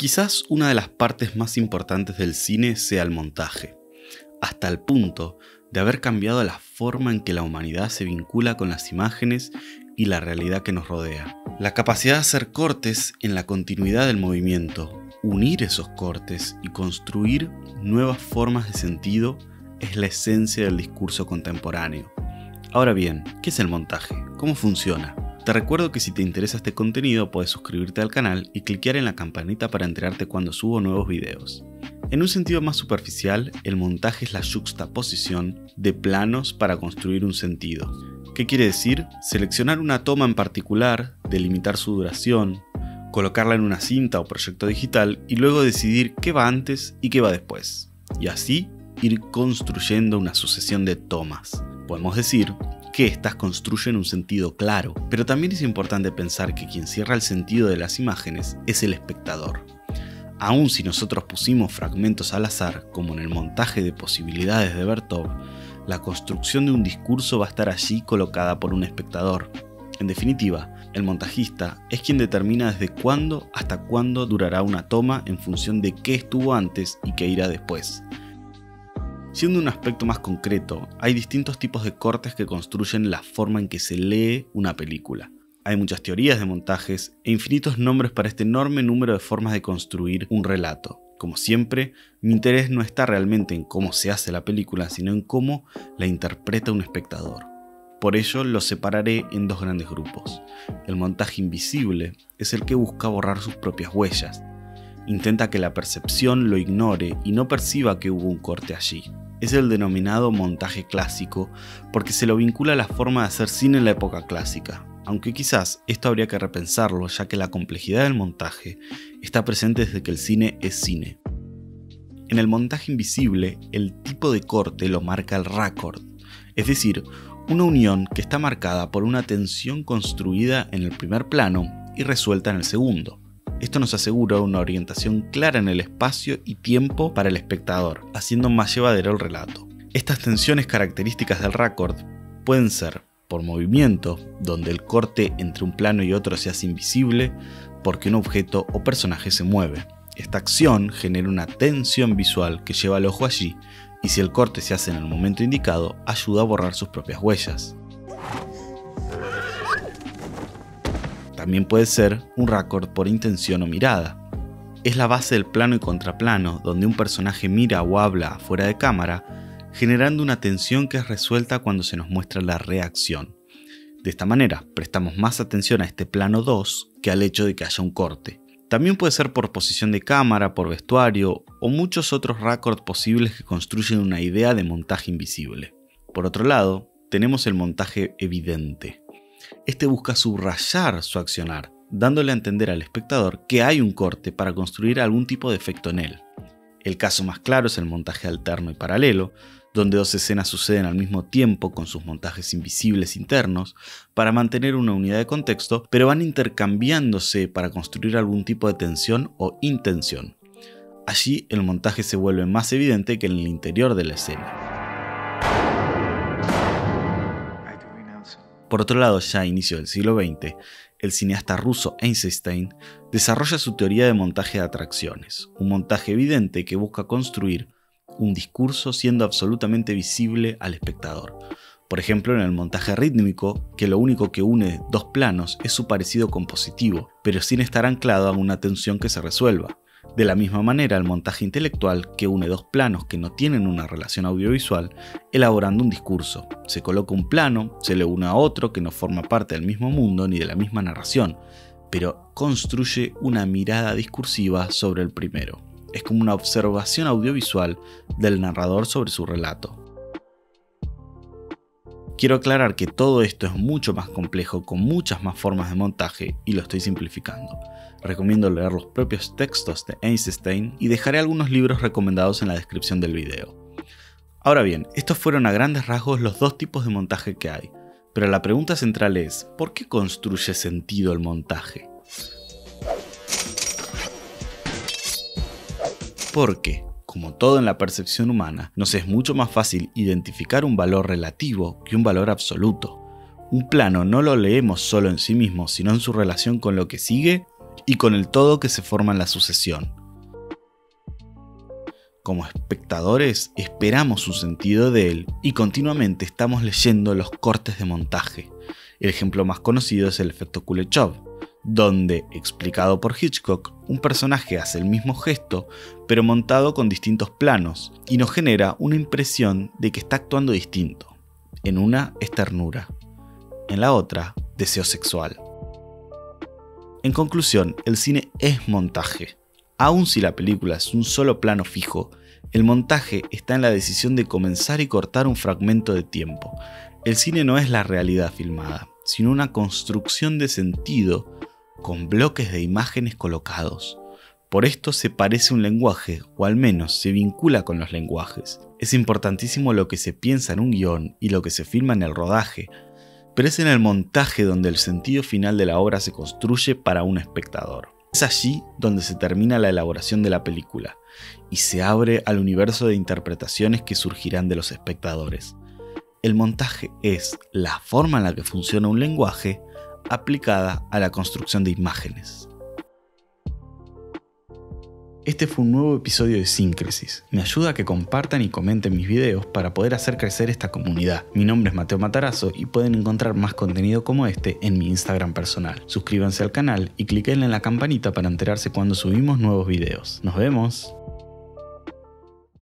Quizás una de las partes más importantes del cine sea el montaje, hasta el punto de haber cambiado la forma en que la humanidad se vincula con las imágenes y la realidad que nos rodea. La capacidad de hacer cortes en la continuidad del movimiento, unir esos cortes y construir nuevas formas de sentido es la esencia del discurso contemporáneo. Ahora bien, ¿qué es el montaje? ¿Cómo funciona? Te recuerdo que si te interesa este contenido puedes suscribirte al canal y cliquear en la campanita para enterarte cuando subo nuevos videos. En un sentido más superficial, el montaje es la yuxtaposición de planos para construir un sentido. ¿Qué quiere decir? Seleccionar una toma en particular, delimitar su duración, colocarla en una cinta o proyecto digital y luego decidir qué va antes y qué va después. Y así ir construyendo una sucesión de tomas. Podemos decir que estas construyen un sentido claro, pero también es importante pensar que quien cierra el sentido de las imágenes es el espectador. Aun si nosotros pusimos fragmentos al azar, como en el montaje de posibilidades de Bertov, la construcción de un discurso va a estar allí colocada por un espectador. En definitiva, el montajista es quien determina desde cuándo hasta cuándo durará una toma en función de qué estuvo antes y qué irá después. Siendo un aspecto más concreto, hay distintos tipos de cortes que construyen la forma en que se lee una película. Hay muchas teorías de montajes e infinitos nombres para este enorme número de formas de construir un relato. Como siempre, mi interés no está realmente en cómo se hace la película, sino en cómo la interpreta un espectador. Por ello, los separaré en dos grandes grupos. El montaje invisible es el que busca borrar sus propias huellas. Intenta que la percepción lo ignore y no perciba que hubo un corte allí. Es el denominado montaje clásico porque se lo vincula a la forma de hacer cine en la época clásica, aunque quizás esto habría que repensarlo ya que la complejidad del montaje está presente desde que el cine es cine. En el montaje invisible, el tipo de corte lo marca el raccord, es decir, una unión que está marcada por una tensión construida en el primer plano y resuelta en el segundo. Esto nos asegura una orientación clara en el espacio y tiempo para el espectador, haciendo más llevadero el relato. Estas tensiones características del raccord pueden ser por movimiento, donde el corte entre un plano y otro se hace invisible porque un objeto o personaje se mueve. Esta acción genera una tensión visual que lleva al ojo allí y si el corte se hace en el momento indicado, ayuda a borrar sus propias huellas. También puede ser un raccord por intención o mirada. Es la base del plano y contraplano, donde un personaje mira o habla fuera de cámara, generando una tensión que es resuelta cuando se nos muestra la reacción. De esta manera, prestamos más atención a este plano 2 que al hecho de que haya un corte. También puede ser por posición de cámara, por vestuario o muchos otros raccords posibles que construyen una idea de montaje invisible. Por otro lado, tenemos el montaje evidente. Este busca subrayar su accionar, dándole a entender al espectador que hay un corte para construir algún tipo de efecto en él. El caso más claro es el montaje alterno y paralelo, donde dos escenas suceden al mismo tiempo con sus montajes invisibles internos para mantener una unidad de contexto, pero van intercambiándose para construir algún tipo de tensión o intención. Allí el montaje se vuelve más evidente que en el interior de la escena. Por otro lado, ya a inicio del siglo XX, el cineasta ruso Eisenstein desarrolla su teoría de montaje de atracciones, un montaje evidente que busca construir un discurso siendo absolutamente visible al espectador. Por ejemplo, en el montaje rítmico, que lo único que une dos planos es su parecido compositivo, pero sin estar anclado a una tensión que se resuelva. De la misma manera, el montaje intelectual, que une dos planos que no tienen una relación audiovisual, elaborando un discurso. Se coloca un plano, se le une a otro que no forma parte del mismo mundo ni de la misma narración, pero construye una mirada discursiva sobre el primero. Es como una observación audiovisual del narrador sobre su relato. Quiero aclarar que todo esto es mucho más complejo, con muchas más formas de montaje, y lo estoy simplificando. Recomiendo leer los propios textos de Eisenstein y dejaré algunos libros recomendados en la descripción del video. Ahora bien, estos fueron a grandes rasgos los dos tipos de montaje que hay, pero la pregunta central es, ¿por qué construye sentido el montaje? Porque, como todo en la percepción humana, nos es mucho más fácil identificar un valor relativo que un valor absoluto. Un plano no lo leemos solo en sí mismo, sino en su relación con lo que sigue y con el todo que se forma en la sucesión. Como espectadores esperamos un sentido de él y continuamente estamos leyendo los cortes de montaje. El ejemplo más conocido es el efecto Kuleshov, donde, explicado por Hitchcock, un personaje hace el mismo gesto pero montado con distintos planos y nos genera una impresión de que está actuando distinto. En una es ternura, en la otra deseo sexual. En conclusión, el cine es montaje. Aun si la película es un solo plano fijo, el montaje está en la decisión de comenzar y cortar un fragmento de tiempo. El cine no es la realidad filmada, sino una construcción de sentido con bloques de imágenes colocados. Por esto se parece a un lenguaje, o al menos se vincula con los lenguajes. Es importantísimo lo que se piensa en un guión y lo que se filma en el rodaje, pero es en el montaje donde el sentido final de la obra se construye para un espectador. Es allí donde se termina la elaboración de la película y se abre al universo de interpretaciones que surgirán de los espectadores. El montaje es la forma en la que funciona un lenguaje aplicada a la construcción de imágenes. Este fue un nuevo episodio de Síncresis. Me ayuda a que compartan y comenten mis videos para poder hacer crecer esta comunidad. Mi nombre es Mateo Matarazzo y pueden encontrar más contenido como este en mi Instagram personal. Suscríbanse al canal y cliquen en la campanita para enterarse cuando subimos nuevos videos. ¡Nos vemos!